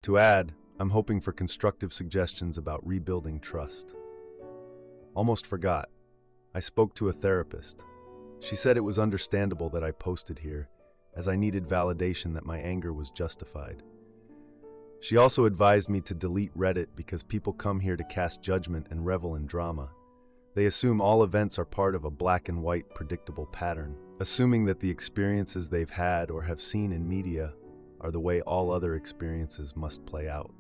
To add, I'm hoping for constructive suggestions about rebuilding trust. Almost forgot. I spoke to a therapist. She said it was understandable that I posted here, as I needed validation that my anger was justified. She also advised me to delete Reddit because people come here to cast judgment and revel in drama. They assume all events are part of a black and white predictable pattern, assuming that the experiences they've had or have seen in media are the way all other experiences must play out.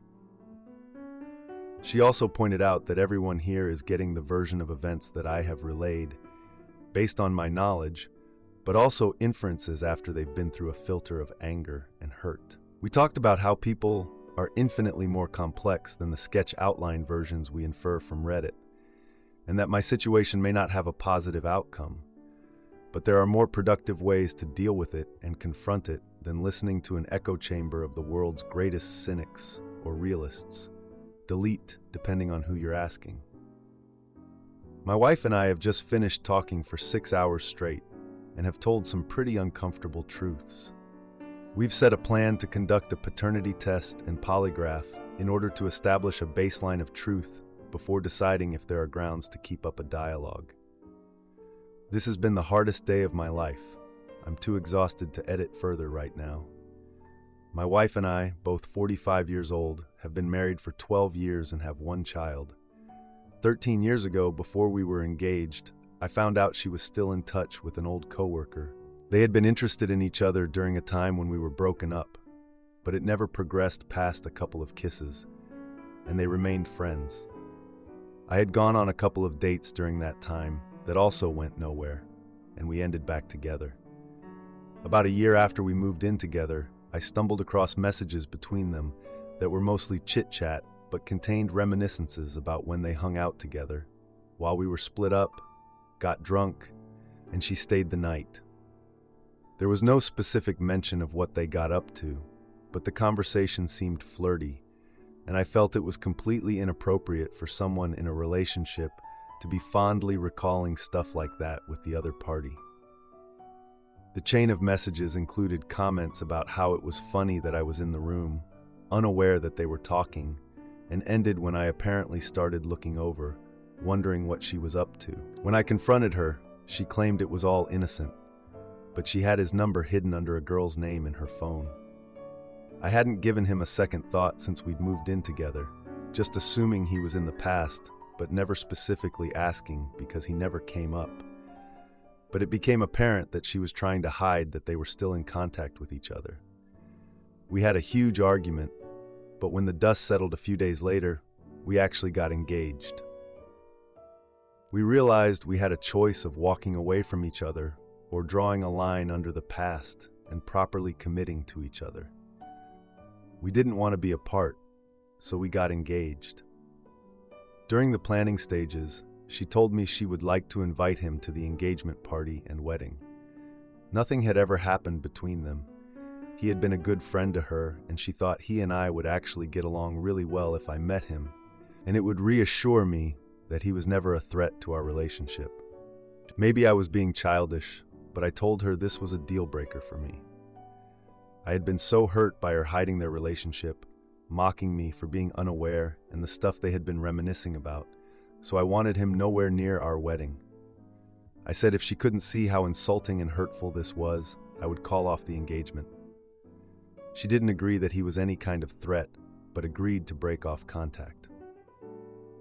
She also pointed out that everyone here is getting the version of events that I have relayed, based on my knowledge, but also inferences after they've been through a filter of anger and hurt. We talked about how people are infinitely more complex than the sketch outline versions we infer from Reddit, and that my situation may not have a positive outcome, but there are more productive ways to deal with it and confront it than listening to an echo chamber of the world's greatest cynics or realists. Delete, depending on who you're asking. My wife and I have just finished talking for 6 hours straight and have told some pretty uncomfortable truths. We've set a plan to conduct a paternity test and polygraph in order to establish a baseline of truth before deciding if there are grounds to keep up a dialogue. This has been the hardest day of my life. I'm too exhausted to edit further right now. My wife and I, both 45 years old, have been married for 12 years and have one child. 13 years ago, before we were engaged, I found out she was still in touch with an old coworker. They had been interested in each other during a time when we were broken up, but it never progressed past a couple of kisses, and they remained friends. I had gone on a couple of dates during that time that also went nowhere, and we ended back together. About a year after we moved in together, I stumbled across messages between them that were mostly chit-chat but contained reminiscences about when they hung out together, while we were split up, got drunk, and she stayed the night. There was no specific mention of what they got up to, but the conversation seemed flirty, and I felt it was completely inappropriate for someone in a relationship to be fondly recalling stuff like that with the other party. The chain of messages included comments about how it was funny that I was in the room, unaware that they were talking, and ended when I apparently started looking over, wondering what she was up to. When I confronted her, she claimed it was all innocent, but she had his number hidden under a girl's name in her phone. I hadn't given him a second thought since we'd moved in together, just assuming he was in the past, but never specifically asking because he never came up. But it became apparent that she was trying to hide that they were still in contact with each other. We had a huge argument, but when the dust settled a few days later, we actually got engaged. We realized we had a choice of walking away from each other or drawing a line under the past and properly committing to each other. We didn't want to be apart, so we got engaged. During the planning stages, she told me she would like to invite him to the engagement party and wedding. Nothing had ever happened between them. He had been a good friend to her, and she thought he and I would actually get along really well if I met him, and it would reassure me that he was never a threat to our relationship. Maybe I was being childish, but I told her this was a deal breaker for me. I had been so hurt by her hiding their relationship, mocking me for being unaware, and the stuff they had been reminiscing about, so I wanted him nowhere near our wedding. I said if she couldn't see how insulting and hurtful this was, I would call off the engagement. She didn't agree that he was any kind of threat, but agreed to break off contact.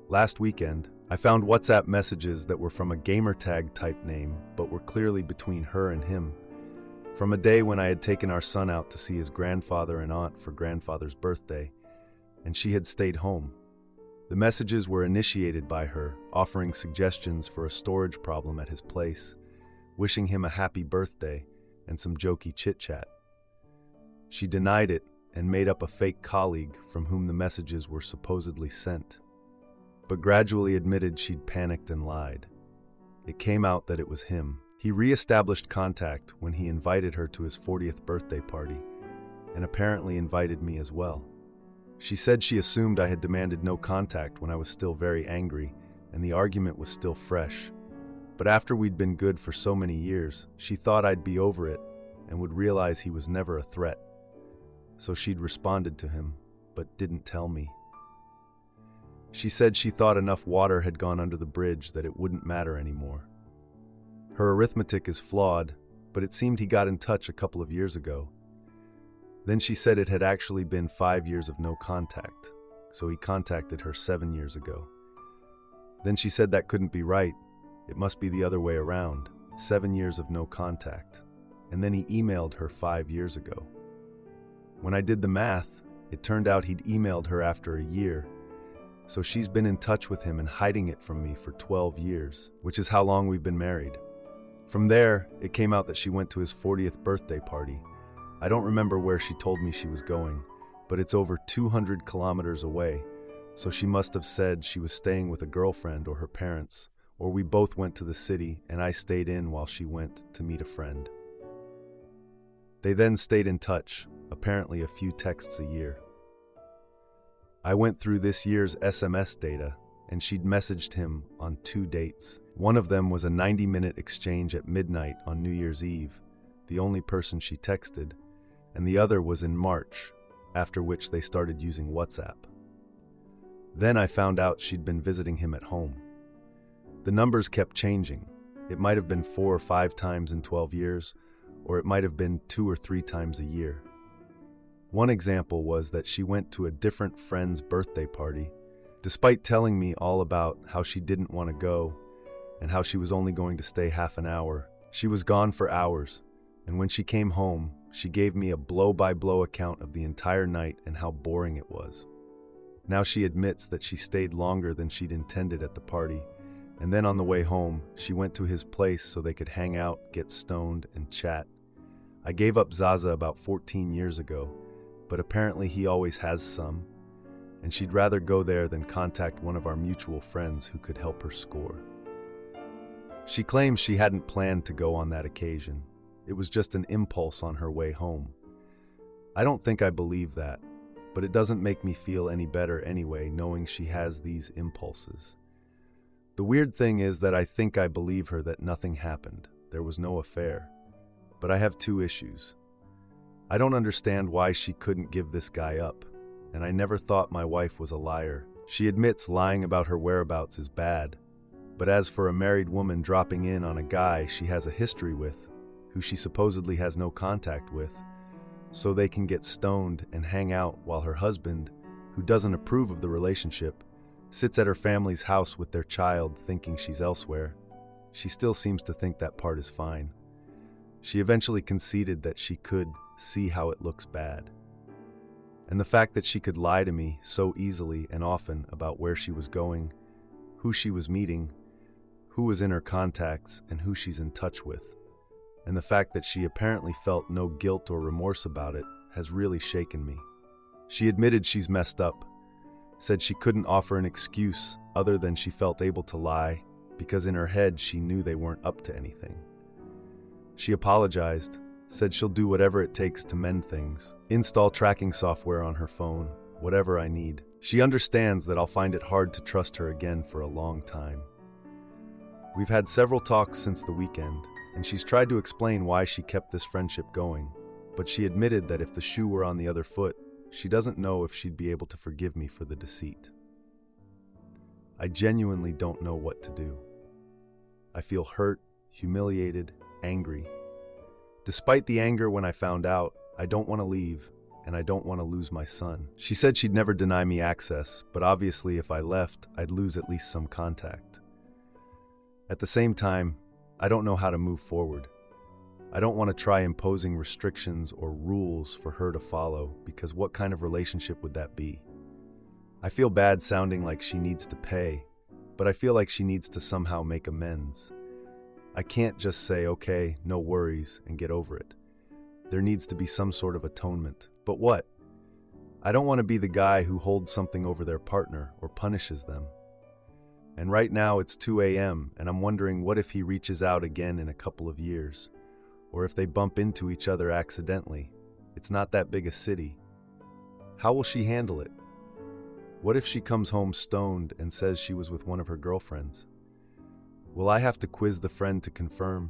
Last weekend, I found WhatsApp messages that were from a gamertag type name, but were clearly between her and him, from a day when I had taken our son out to see his grandfather and aunt for grandfather's birthday, and she had stayed home. The messages were initiated by her, offering suggestions for a storage problem at his place, wishing him a happy birthday, and some jokey chit-chat. She denied it and made up a fake colleague from whom the messages were supposedly sent, but gradually admitted she'd panicked and lied. It came out that it was him. He re-established contact when he invited her to his 40th birthday party, and apparently invited me as well. She said she assumed I had demanded no contact when I was still very angry, and the argument was still fresh. But after we'd been good for so many years, she thought I'd be over it and would realize he was never a threat. So she'd responded to him, but didn't tell me. She said she thought enough water had gone under the bridge that it wouldn't matter anymore. Her arithmetic is flawed, but it seemed he got in touch a couple of years ago. Then she said it had actually been 5 years of no contact, so he contacted her 7 years ago. Then she said that couldn't be right. It must be the other way around, 7 years of no contact. And then he emailed her 5 years ago. When I did the math, it turned out he'd emailed her after a year, so she's been in touch with him and hiding it from me for 12 years, which is how long we've been married. From there, it came out that she went to his 40th birthday party. I don't remember where she told me she was going, but it's over 200 kilometers away, so she must have said she was staying with a girlfriend or her parents, or we both went to the city and I stayed in while she went to meet a friend. They then stayed in touch, apparently a few texts a year. I went through this year's SMS data, and she'd messaged him on 2 dates. One of them was a 90-minute exchange at midnight on New Year's Eve, the only person she texted, and the other was in March, after which they started using WhatsApp. Then I found out she'd been visiting him at home. The numbers kept changing. It might have been 4 or 5 times in 12 years, or it might have been 2 or 3 times a year. One example was that she went to a different friend's birthday party, despite telling me all about how she didn't want to go and how she was only going to stay half an hour. She was gone for hours, and when she came home, she gave me a blow-by-blow account of the entire night and how boring it was. Now she admits that she stayed longer than she'd intended at the party, and then on the way home, she went to his place so they could hang out, get stoned, and chat. I gave up Zaza about 14 years ago, but apparently he always has some, and she'd rather go there than contact one of our mutual friends who could help her score. She claims she hadn't planned to go on that occasion. It was just an impulse on her way home. I don't think I believe that, but it doesn't make me feel any better anyway, knowing she has these impulses. The weird thing is that I think I believe her that nothing happened. There was no affair. But I have 2 issues. I don't understand why she couldn't give this guy up, and I never thought my wife was a liar. She admits lying about her whereabouts is bad, but as for a married woman dropping in on a guy she has a history with, who she supposedly has no contact with, so they can get stoned and hang out while her husband, who doesn't approve of the relationship, sits at her family's house with their child thinking she's elsewhere, she still seems to think that part is fine. She eventually conceded that she could see how it looks bad. And the fact that she could lie to me so easily and often about where she was going, who she was meeting, who was in her contacts, and who she's in touch with, and the fact that she apparently felt no guilt or remorse about it has really shaken me. She admitted she's messed up, said she couldn't offer an excuse other than she felt able to lie because in her head she knew they weren't up to anything. She apologized, said she'll do whatever it takes to mend things, install tracking software on her phone, whatever I need. She understands that I'll find it hard to trust her again for a long time. We've had several talks since the weekend, and she's tried to explain why she kept this friendship going, but she admitted that if the shoe were on the other foot, she doesn't know if she'd be able to forgive me for the deceit. I genuinely don't know what to do. I feel hurt, humiliated, angry. Despite the anger when I found out, I don't want to leave, and I don't want to lose my son. She said she'd never deny me access, but obviously if I left, I'd lose at least some contact. At the same time, I don't know how to move forward. I don't want to try imposing restrictions or rules for her to follow, because what kind of relationship would that be? I feel bad sounding like she needs to pay, but I feel like she needs to somehow make amends. I can't just say, okay, no worries, and get over it. There needs to be some sort of atonement. But what? I don't want to be the guy who holds something over their partner or punishes them. And right now it's 2 a.m. and I'm wondering what if he reaches out again in a couple of years, or if they bump into each other accidentally. It's not that big a city. How will she handle it? What if she comes home stoned and says she was with one of her girlfriends? Will I have to quiz the friend to confirm?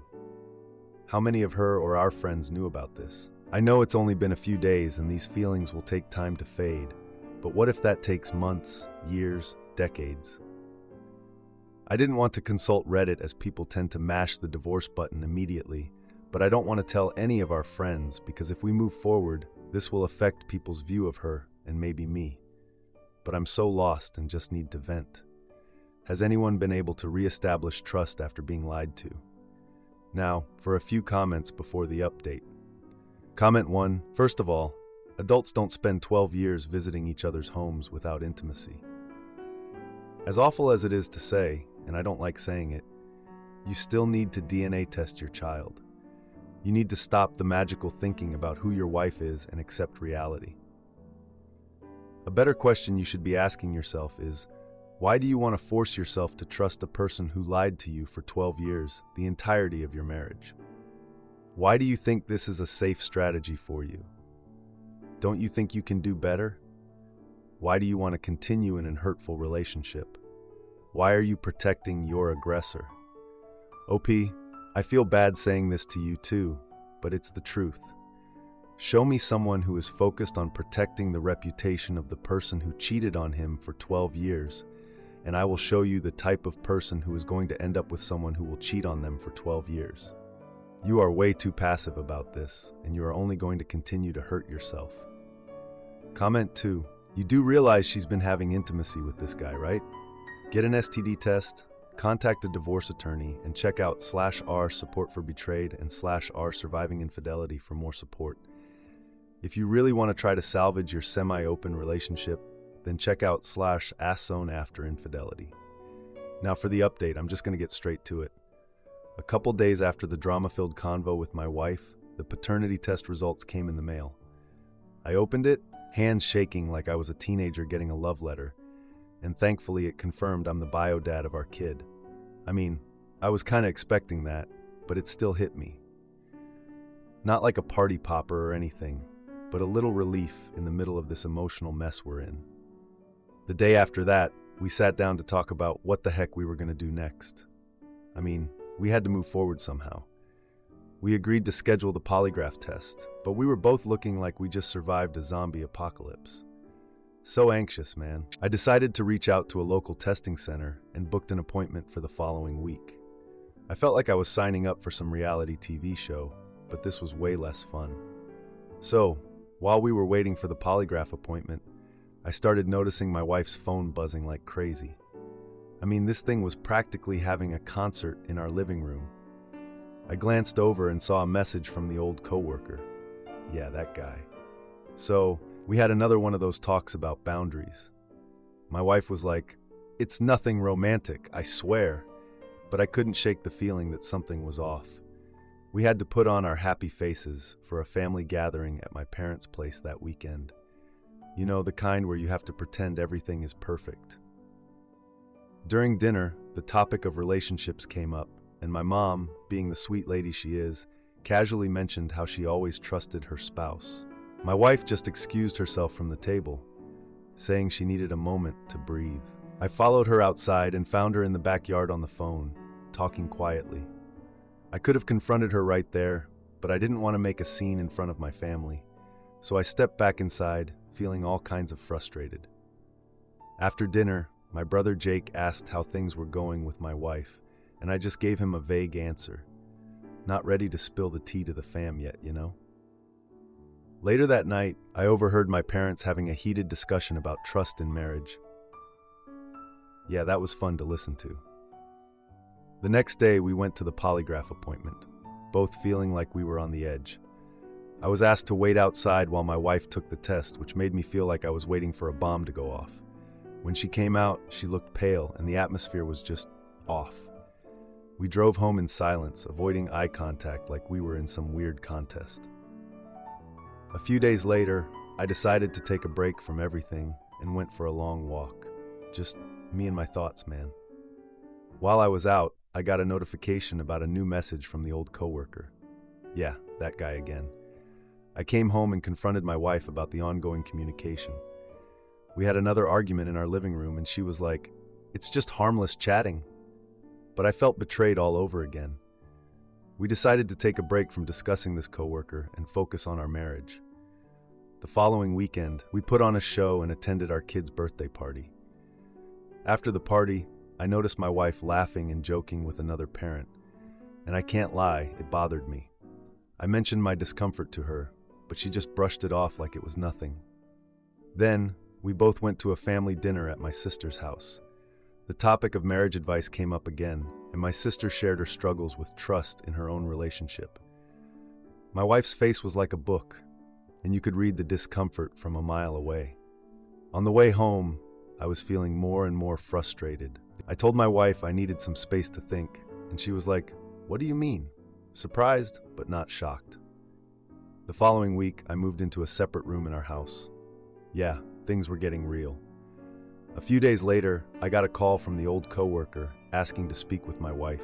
How many of her or our friends knew about this? I know it's only been a few days and these feelings will take time to fade, But what if that takes months, years, decades? I didn't want to consult Reddit as people tend to mash the divorce button immediately, but I don't want to tell any of our friends because if we move forward, this will affect people's view of her and maybe me. But I'm so lost and just need to vent. Has anyone been able to reestablish trust after being lied to? Now, for a few comments before the update. Comment 1. First of all, adults don't spend 12 years visiting each other's homes without intimacy. As awful as it is to say, and I don't like saying it, you still need to DNA test your child. You need to stop the magical thinking about who your wife is and accept reality. A better question you should be asking yourself is, why do you want to force yourself to trust a person who lied to you for 12 years, the entirety of your marriage? Why do you think this is a safe strategy for you? Don't you think you can do better? Why do you want to continue in a hurtful relationship? Why are you protecting your aggressor? OP, I feel bad saying this to you too, but it's the truth. Show me someone who is focused on protecting the reputation of the person who cheated on him for 12 years, and I will show you the type of person who is going to end up with someone who will cheat on them for 12 years. You are way too passive about this, and you are only going to continue to hurt yourself. Comment 2. You do realize she's been having intimacy with this guy, right? Get an STD test, contact a divorce attorney, and check out /r support for betrayed and /r surviving infidelity for more support. If you really want to try to salvage your semi-open relationship, then check out /asszone after infidelity. Now for the update, I'm just going to get straight to it. A couple days after the drama-filled convo with my wife, the paternity test results came in the mail. I opened it, hands shaking like I was a teenager getting a love letter, and thankfully it confirmed I'm the bio dad of our kid. I mean, I was kind of expecting that, but it still hit me. Not like a party popper or anything, but a little relief in the middle of this emotional mess we're in. The day after that, we sat down to talk about what the heck we were going to do next. I mean, we had to move forward somehow. We agreed to schedule the polygraph test, but we were both looking like we just survived a zombie apocalypse. So anxious, man. I decided to reach out to a local testing center and booked an appointment for the following week. I felt like I was signing up for some reality TV show, but this was way less fun. So, while we were waiting for the polygraph appointment, I started noticing my wife's phone buzzing like crazy. I mean, this thing was practically having a concert in our living room. I glanced over and saw a message from the old coworker. Yeah, that guy. So, we had another one of those talks about boundaries. My wife was like, "It's nothing romantic, I swear." But I couldn't shake the feeling that something was off. We had to put on our happy faces for a family gathering at my parents' place that weekend. You know, the kind where you have to pretend everything is perfect. During dinner, the topic of relationships came up, and my mom, being the sweet lady she is, casually mentioned how she always trusted her spouse. My wife just excused herself from the table, saying she needed a moment to breathe. I followed her outside and found her in the backyard on the phone, talking quietly. I could have confronted her right there, but I didn't want to make a scene in front of my family, so I stepped back inside, feeling all kinds of frustrated. After dinner, my brother Jake asked how things were going with my wife, and I just gave him a vague answer. Not ready to spill the tea to the fam yet, you know? Later that night, I overheard my parents having a heated discussion about trust in marriage. Yeah, that was fun to listen to. The next day, we went to the polygraph appointment, both feeling like we were on the edge. I was asked to wait outside while my wife took the test, which made me feel like I was waiting for a bomb to go off. When she came out, she looked pale, and the atmosphere was just off. We drove home in silence, avoiding eye contact like we were in some weird contest. A few days later, I decided to take a break from everything and went for a long walk. Just me and my thoughts, man. While I was out, I got a notification about a new message from the old coworker. Yeah, that guy again. I came home and confronted my wife about the ongoing communication. We had another argument in our living room, and she was like, "It's just harmless chatting." But I felt betrayed all over again. We decided to take a break from discussing this coworker and focus on our marriage. The following weekend, we put on a show and attended our kid's birthday party. After the party, I noticed my wife laughing and joking with another parent, and I can't lie, it bothered me. I mentioned my discomfort to her, but she just brushed it off like it was nothing. Then, we both went to a family dinner at my sister's house. The topic of marriage advice came up again, and my sister shared her struggles with trust in her own relationship. My wife's face was like a book, and you could read the discomfort from a mile away. On the way home, I was feeling more and more frustrated. I told my wife I needed some space to think, and she was like, "What do you mean?" Surprised, but not shocked. The following week, I moved into a separate room in our house. Yeah, things were getting real. A few days later, I got a call from the old coworker asking to speak with my wife.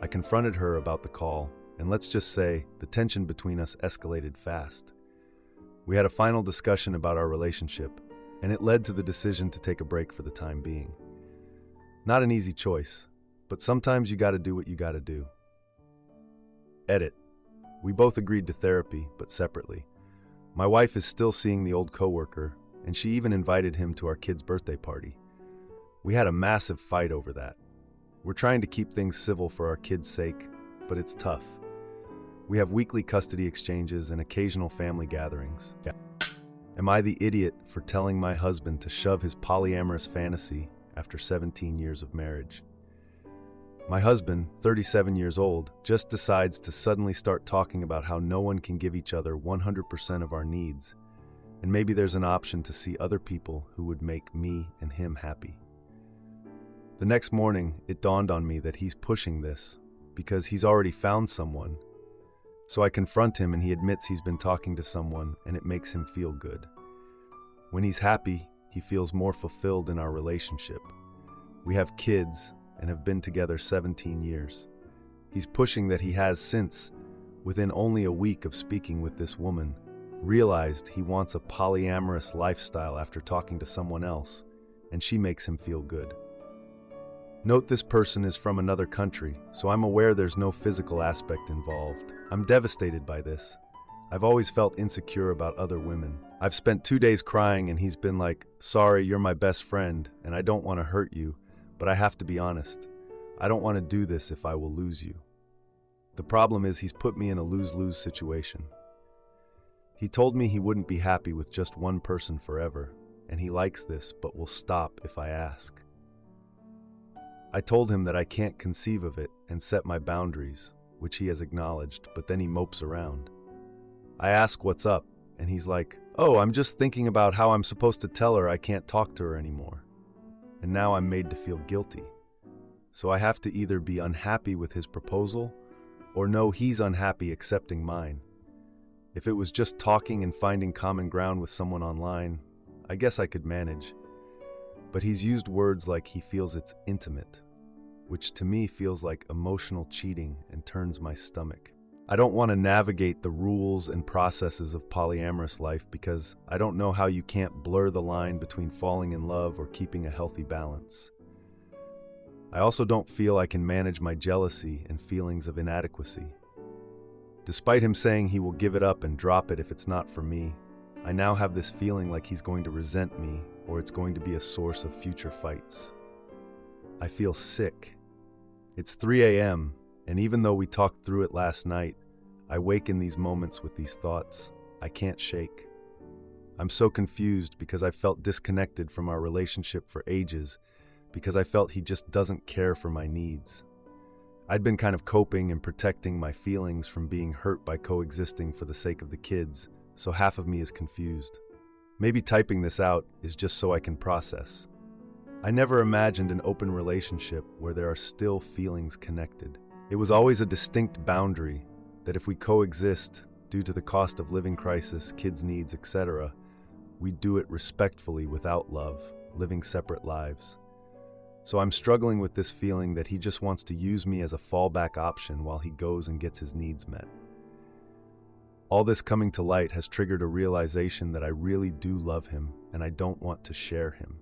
I confronted her about the call, and let's just say the tension between us escalated fast. We had a final discussion about our relationship, and it led to the decision to take a break for the time being. Not an easy choice, but sometimes you gotta do what you gotta do. Edit. We both agreed to therapy, but separately. My wife is still seeing the old coworker, and she even invited him to our kid's birthday party. We had a massive fight over that. We're trying to keep things civil for our kids' sake, but it's tough. We have weekly custody exchanges and occasional family gatherings. Am I the idiot for telling my husband to shove his polyamorous fantasy after 17 years of marriage? My husband, 37 years old, just decides to suddenly start talking about how no one can give each other 100% of our needs, and maybe there's an option to see other people who would make me and him happy. The next morning, it dawned on me that he's pushing this because he's already found someone. So I confront him and he admits he's been talking to someone and it makes him feel good. When he's happy, he feels more fulfilled in our relationship. We have kids and have been together 17 years. He's pushing that he has since, within only a week of speaking with this woman, realized he wants a polyamorous lifestyle after talking to someone else, and she makes him feel good. Note this person is from another country, so I'm aware there's no physical aspect involved. I'm devastated by this. I've always felt insecure about other women. I've spent 2 days crying and he's been like, "Sorry, you're my best friend, and I don't want to hurt you, but I have to be honest. I don't want to do this if I will lose you." The problem is he's put me in a lose-lose situation. He told me he wouldn't be happy with just one person forever, and he likes this but will stop if I ask. I told him that I can't conceive of it and set my boundaries, which he has acknowledged, but then he mopes around. I ask what's up, and he's like, "Oh, I'm just thinking about how I'm supposed to tell her I can't talk to her anymore." And now I'm made to feel guilty. So I have to either be unhappy with his proposal or know he's unhappy accepting mine. If it was just talking and finding common ground with someone online, I guess I could manage. But he's used words like he feels it's intimate, which to me feels like emotional cheating and turns my stomach. I don't want to navigate the rules and processes of polyamorous life because I don't know how you can't blur the line between falling in love or keeping a healthy balance. I also don't feel I can manage my jealousy and feelings of inadequacy. Despite him saying he will give it up and drop it if it's not for me, I now have this feeling like he's going to resent me or it's going to be a source of future fights. I feel sick. It's 3 a.m., and even though we talked through it last night, I wake in these moments with these thoughts I can't shake. I'm so confused because I felt disconnected from our relationship for ages because I felt he just doesn't care for my needs. I'd been kind of coping and protecting my feelings from being hurt by coexisting for the sake of the kids, so half of me is confused. Maybe typing this out is just so I can process. I never imagined an open relationship where there are still feelings connected. It was always a distinct boundary that if we coexist due to the cost of living crisis, kids' needs, etc., we do it respectfully without love, living separate lives. So I'm struggling with this feeling that he just wants to use me as a fallback option while he goes and gets his needs met. All this coming to light has triggered a realization that I really do love him and I don't want to share him.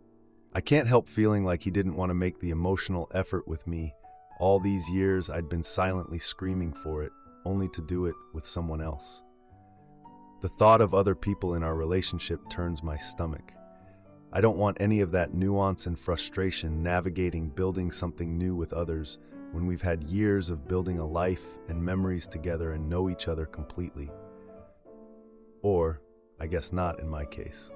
I can't help feeling like he didn't want to make the emotional effort with me. All these years I'd been silently screaming for it, only to do it with someone else. The thought of other people in our relationship turns my stomach. I don't want any of that nuance and frustration navigating building something new with others when we've had years of building a life and memories together and know each other completely. Or, I guess not in my case.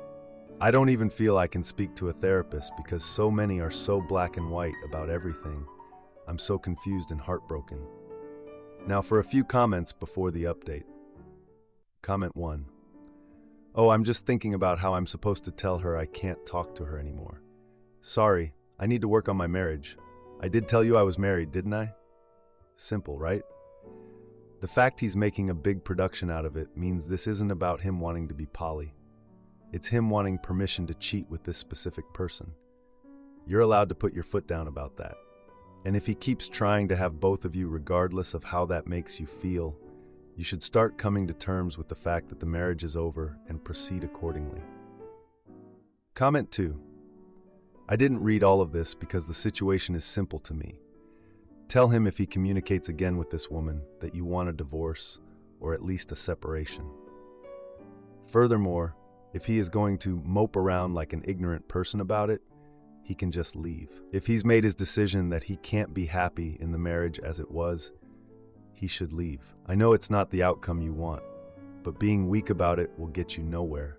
I don't even feel I can speak to a therapist because so many are so black and white about everything. I'm so confused and heartbroken. Now for a few comments before the update. Comment 1. Oh, I'm just thinking about how I'm supposed to tell her I can't talk to her anymore. Sorry, I need to work on my marriage. I did tell you I was married, didn't I? Simple, right? The fact he's making a big production out of it means this isn't about him wanting to be poly. It's him wanting permission to cheat with this specific person. You're allowed to put your foot down about that. And if he keeps trying to have both of you regardless of how that makes you feel, you should start coming to terms with the fact that the marriage is over and proceed accordingly. Comment 2. I didn't read all of this because the situation is simple to me. Tell him if he communicates again with this woman that you want a divorce or at least a separation. Furthermore, if he is going to mope around like an ignorant person about it, he can just leave. If he's made his decision that he can't be happy in the marriage as it was, he should leave. I know it's not the outcome you want, but being weak about it will get you nowhere.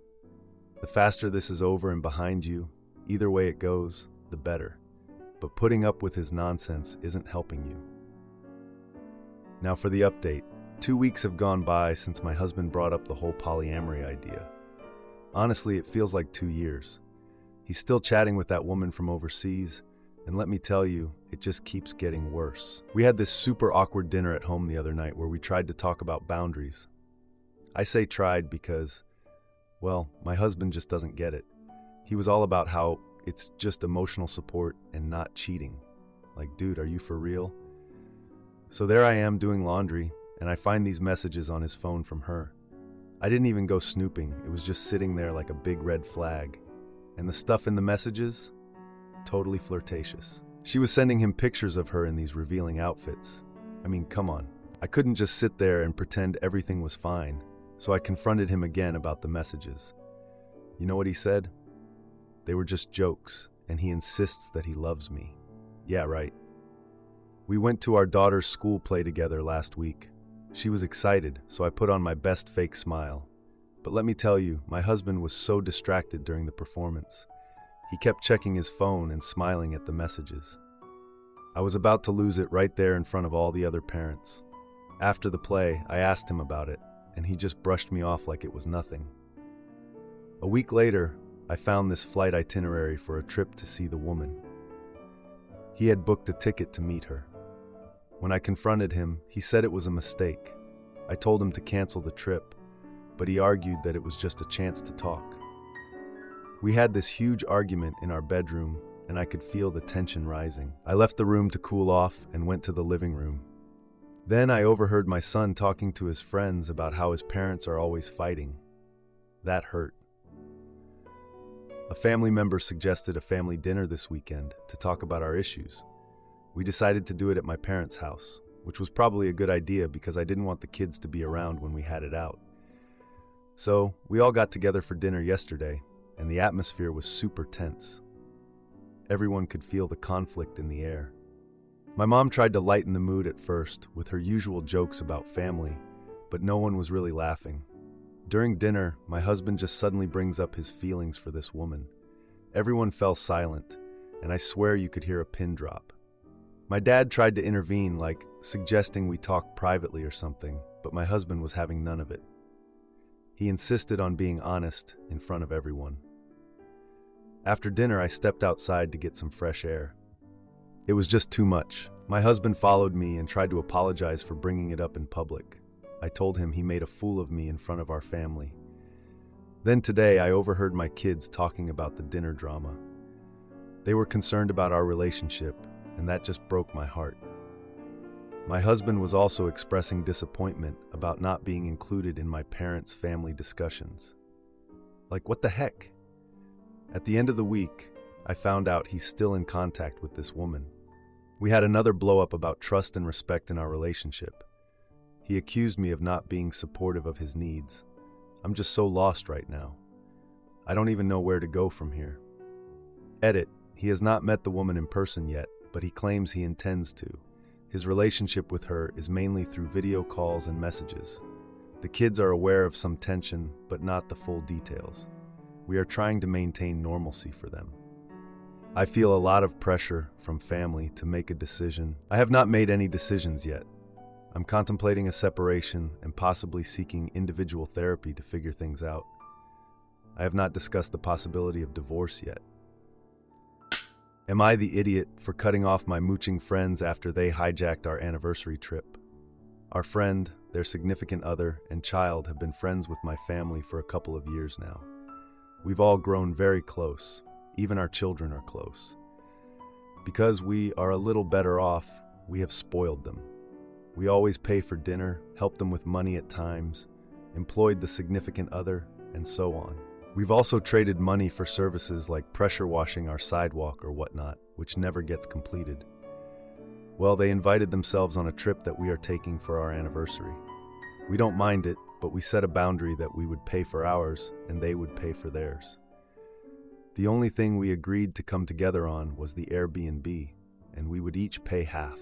The faster this is over and behind you, either way it goes, the better. But putting up with his nonsense isn't helping you. Now for the update. 2 weeks have gone by since my husband brought up the whole polyamory idea. Honestly, it feels like 2 years. He's still chatting with that woman from overseas, and let me tell you, it just keeps getting worse. We had this super awkward dinner at home the other night where we tried to talk about boundaries. I say tried because, well, my husband just doesn't get it. He was all about how it's just emotional support and not cheating. Like, dude, are you for real? So there I am doing laundry, and I find these messages on his phone from her. I didn't even go snooping. It was just sitting there like a big red flag. And the stuff in the messages? Totally flirtatious. She was sending him pictures of her in these revealing outfits. I mean, come on. I couldn't just sit there and pretend everything was fine, so I confronted him again about the messages. You know what he said? They were just jokes, and he insists that he loves me. Yeah, right. We went to our daughter's school play together last week. She was excited, so I put on my best fake smile. But let me tell you, my husband was so distracted during the performance. He kept checking his phone and smiling at the messages. I was about to lose it right there in front of all the other parents. After the play, I asked him about it, and he just brushed me off like it was nothing. A week later, I found this flight itinerary for a trip to see the woman. He had booked a ticket to meet her. When I confronted him, he said it was a mistake. I told him to cancel the trip, but he argued that it was just a chance to talk. We had this huge argument in our bedroom, and I could feel the tension rising. I left the room to cool off and went to the living room. Then I overheard my son talking to his friends about how his parents are always fighting. That hurt. A family member suggested a family dinner this weekend to talk about our issues. We decided to do it at my parents' house, which was probably a good idea because I didn't want the kids to be around when we had it out. So, we all got together for dinner yesterday, and the atmosphere was super tense. Everyone could feel the conflict in the air. My mom tried to lighten the mood at first with her usual jokes about family, but no one was really laughing. During dinner, my husband just suddenly brings up his feelings for this woman. Everyone fell silent, and I swear you could hear a pin drop. My dad tried to intervene, like suggesting we talk privately or something, but my husband was having none of it. He insisted on being honest in front of everyone. After dinner, I stepped outside to get some fresh air. It was just too much. My husband followed me and tried to apologize for bringing it up in public. I told him he made a fool of me in front of our family. Then today, I overheard my kids talking about the dinner drama. They were concerned about our relationship, and that just broke my heart. My husband was also expressing disappointment about not being included in my parents' family discussions. Like, what the heck? At the end of the week, I found out he's still in contact with this woman. We had another blow-up about trust and respect in our relationship. He accused me of not being supportive of his needs. I'm just so lost right now. I don't even know where to go from here. Edit. He has not met the woman in person yet, but he claims he intends to. His relationship with her is mainly through video calls and messages. The kids are aware of some tension, but not the full details. We are trying to maintain normalcy for them. I feel a lot of pressure from family to make a decision. I have not made any decisions yet. I'm contemplating a separation and possibly seeking individual therapy to figure things out. I have not discussed the possibility of divorce yet. Am I the idiot for cutting off my mooching friends after they hijacked our anniversary trip? Our friend, their significant other, and child have been friends with my family for a couple of years now. We've all grown very close. Even our children are close. Because we are a little better off, we have spoiled them. We always pay for dinner, help them with money at times, employed the significant other, and so on. We've also traded money for services like pressure washing our sidewalk or whatnot, which never gets completed. Well, they invited themselves on a trip that we are taking for our anniversary. We don't mind it, but we set a boundary that we would pay for ours and they would pay for theirs. The only thing we agreed to come together on was the Airbnb, and we would each pay half.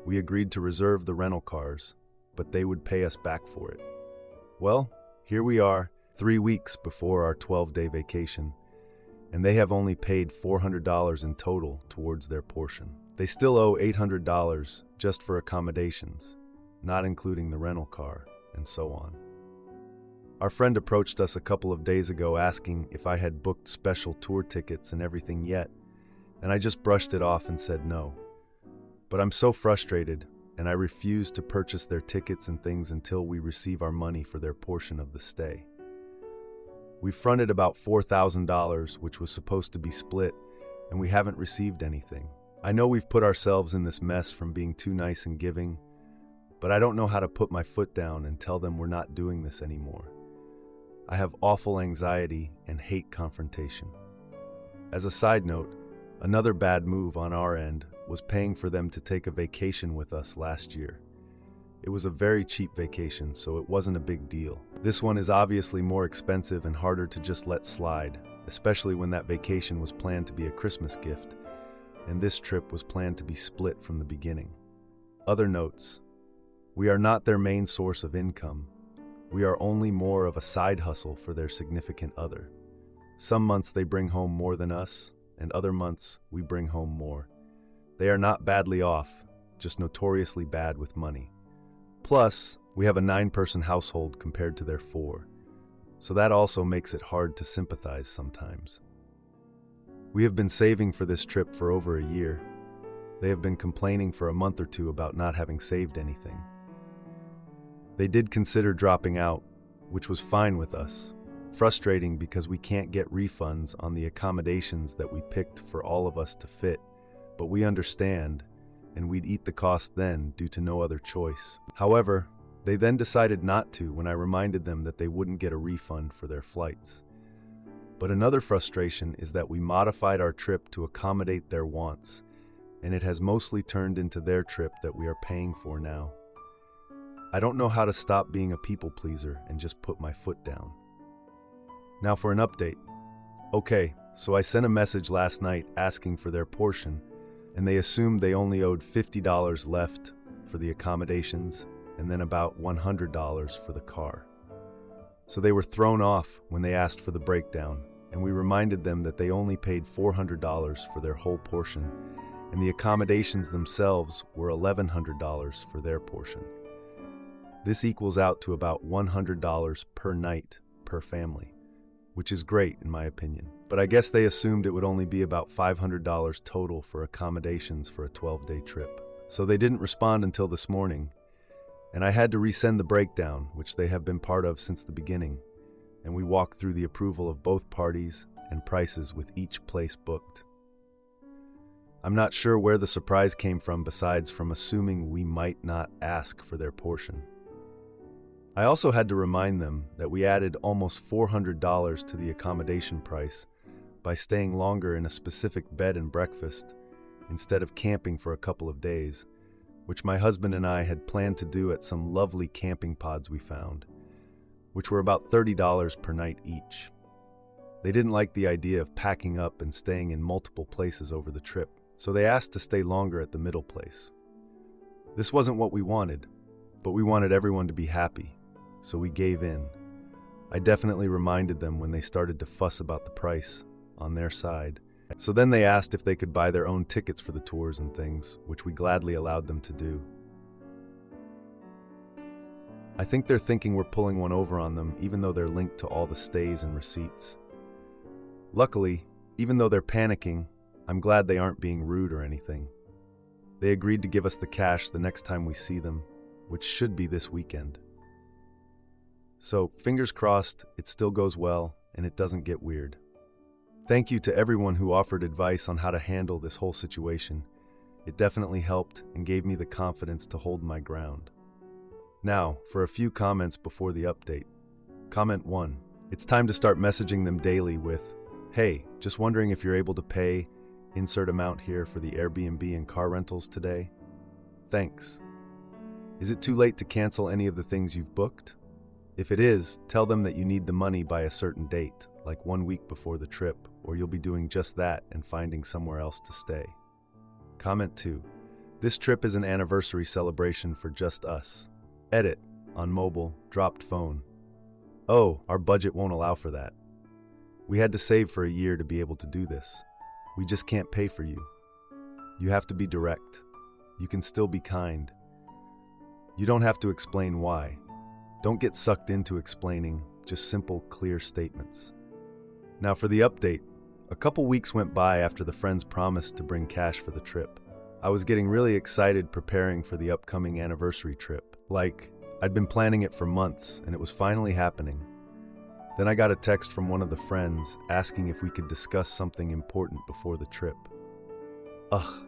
We agreed to reserve the rental cars, but they would pay us back for it. Well, here we are, 3 weeks before our 12-day vacation, and they have only paid $400 in total towards their portion. They still owe $800 just for accommodations, not including the rental car, and so on. Our friend approached us a couple of days ago asking if I had booked special tour tickets and everything yet, and I just brushed it off and said no. But I'm so frustrated, and I refuse to purchase their tickets and things until we receive our money for their portion of the stay. We fronted about $4,000, which was supposed to be split, and we haven't received anything. I know we've put ourselves in this mess from being too nice and giving, but I don't know how to put my foot down and tell them we're not doing this anymore. I have awful anxiety and hate confrontation. As a side note, another bad move on our end was paying for them to take a vacation with us last year. It was a very cheap vacation, so it wasn't a big deal. This one is obviously more expensive and harder to just let slide, especially when that vacation was planned to be a Christmas gift, and this trip was planned to be split from the beginning. Other notes: we are not their main source of income. We are only more of a side hustle for their significant other. Some months they bring home more than us, and other months we bring home more. They are not badly off, just notoriously bad with money. Plus, we have a 9-person household compared to their 4, so that also makes it hard to sympathize sometimes. We have been saving for this trip for over a year. They have been complaining for a month or two about not having saved anything. They did consider dropping out, which was fine with us. Frustrating because we can't get refunds on the accommodations that we picked for all of us to fit, but we understand, and we'd eat the cost then due to no other choice. However, they then decided not to when I reminded them that they wouldn't get a refund for their flights. But another frustration is that we modified our trip to accommodate their wants, and it has mostly turned into their trip that we are paying for now. I don't know how to stop being a people pleaser and just put my foot down. Now for an update. Okay, so I sent a message last night asking for their portion, and they assumed they only owed $50 left for the accommodations and then about $100 for the car. So they were thrown off when they asked for the breakdown, and we reminded them that they only paid $400 for their whole portion, and the accommodations themselves were $1,100 for their portion. This equals out to about $100 per night per family, which is great in my opinion. But I guess they assumed it would only be about $500 total for accommodations for a 12-day trip. So they didn't respond until this morning, and I had to resend the breakdown, which they have been part of since the beginning, and we walked through the approval of both parties and prices with each place booked. I'm not sure where the surprise came from besides from assuming we might not ask for their portion. I also had to remind them that we added almost $400 to the accommodation price by staying longer in a specific bed and breakfast instead of camping for a couple of days, which my husband and I had planned to do at some lovely camping pods we found. which were about $30 per night each. They didn't like the idea of packing up and staying in multiple places over the trip, so they asked to stay longer at the middle place. This wasn't what we wanted, but we wanted everyone to be happy, so we gave in. I definitely reminded them when they started to fuss about the price on their side. So then they asked if they could buy their own tickets for the tours and things, which we gladly allowed them to do. I think they're thinking we're pulling one over on them, even though they're linked to all the stays and receipts. Luckily, even though they're panicking, I'm glad they aren't being rude or anything. They agreed to give us the cash the next time we see them, which should be this weekend. So, fingers crossed, it still goes well and it doesn't get weird. Thank you to everyone who offered advice on how to handle this whole situation. It definitely helped and gave me the confidence to hold my ground. Now, for a few comments before the update. Comment 1. It's time to start messaging them daily with, "Hey, just wondering if you're able to pay, insert amount here for the Airbnb and car rentals today. Thanks. Is it too late to cancel any of the things you've booked? If it is, tell them that you need the money by a certain date, like 1 week before the trip, or you'll be doing just that and finding somewhere else to stay." Comment 2. This trip is an anniversary celebration for just us. Edit, on mobile, dropped phone. Oh, our budget won't allow for that. We had to save for a year to be able to do this. We just can't pay for you. You have to be direct. You can still be kind. You don't have to explain why. Don't get sucked into explaining, just simple, clear statements. Now for the update. A couple weeks went by after the friends promised to bring cash for the trip. I was getting really excited preparing for the upcoming anniversary trip. Like, I'd been planning it for months and it was finally happening. Then I got a text from one of the friends asking if we could discuss something important before the trip. Ugh,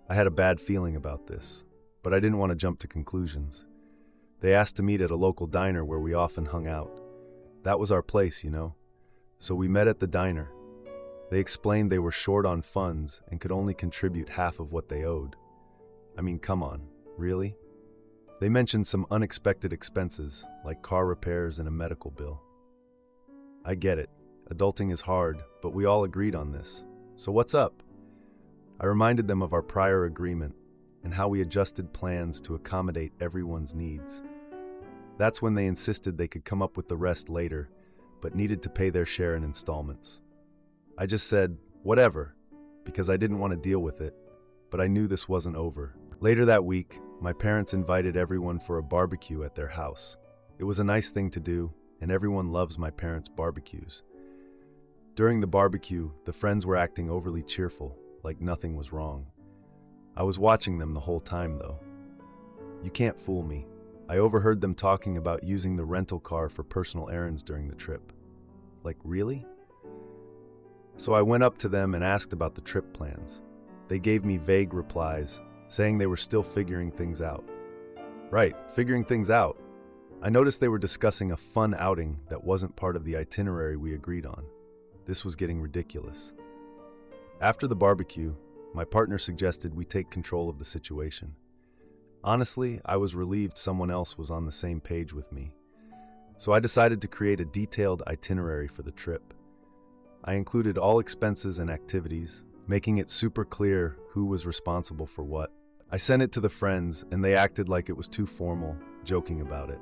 I had a bad feeling about this, but I didn't want to jump to conclusions. They asked to meet at a local diner where we often hung out. That was our place, you know. So we met at the diner. They explained they were short on funds and could only contribute half of what they owed. I mean, come on, really? They mentioned some unexpected expenses, like car repairs and a medical bill. I get it. Adulting is hard, but we all agreed on this. So what's up? I reminded them of our prior agreement and how we adjusted plans to accommodate everyone's needs. That's when they insisted they could come up with the rest later, but needed to pay their share in installments. I just said, whatever, because I didn't want to deal with it, but I knew this wasn't over. Later that week, my parents invited everyone for a barbecue at their house. It was a nice thing to do, and everyone loves my parents' barbecues. During the barbecue, the friends were acting overly cheerful, like nothing was wrong. I was watching them the whole time, though. You can't fool me. I overheard them talking about using the rental car for personal errands during the trip. Like, really? So I went up to them and asked about the trip plans. They gave me vague replies, saying they were still figuring things out. Right, figuring things out. I noticed they were discussing a fun outing that wasn't part of the itinerary we agreed on. This was getting ridiculous. After the barbecue, my partner suggested we take control of the situation. Honestly, I was relieved someone else was on the same page with me. So I decided to create a detailed itinerary for the trip. I included all expenses and activities, making it super clear who was responsible for what. I sent it to the friends, and they acted like it was too formal, joking about it.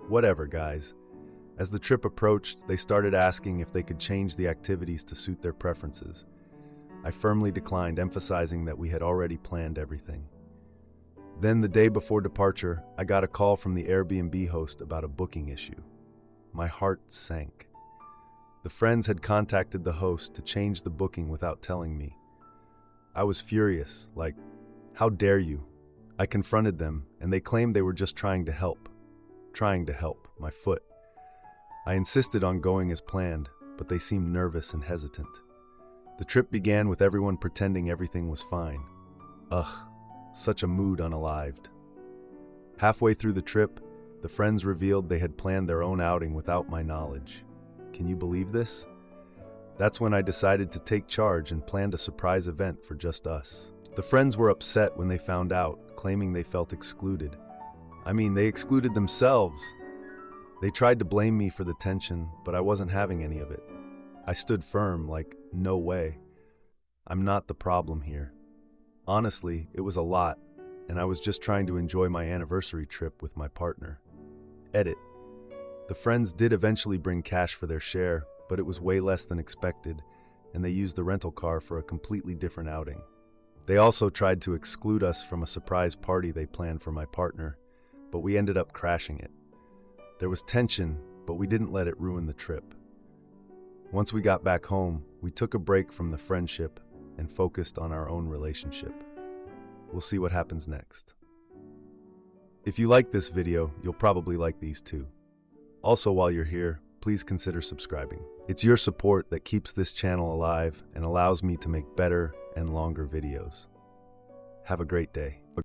Whatever, guys. As the trip approached, they started asking if they could change the activities to suit their preferences. I firmly declined, emphasizing that we had already planned everything. Then, the day before departure, I got a call from the Airbnb host about a booking issue. My heart sank. The friends had contacted the host to change the booking without telling me. I was furious, like, how dare you? I confronted them, and they claimed they were just trying to help. Trying to help, my foot. I insisted on going as planned, but they seemed nervous and hesitant. The trip began with everyone pretending everything was fine. Ugh, such a mood unalived. Halfway through the trip, the friends revealed they had planned their own outing without my knowledge. Can you believe this? That's when I decided to take charge and planned a surprise event for just us. The friends were upset when they found out, claiming they felt excluded. I mean, they excluded themselves. They tried to blame me for the tension, but I wasn't having any of it. I stood firm, like, no way. I'm not the problem here. Honestly, it was a lot, and I was just trying to enjoy my anniversary trip with my partner. Edit. The friends did eventually bring cash for their share, but it was way less than expected, and they used the rental car for a completely different outing. They also tried to exclude us from a surprise party they planned for my partner, but we ended up crashing it. There was tension, but we didn't let it ruin the trip. Once we got back home, we took a break from the friendship and focused on our own relationship. We'll see what happens next. If you like this video, you'll probably like these too. Also, while you're here, please consider subscribing. It's your support that keeps this channel alive and allows me to make better and longer videos. Have a great day.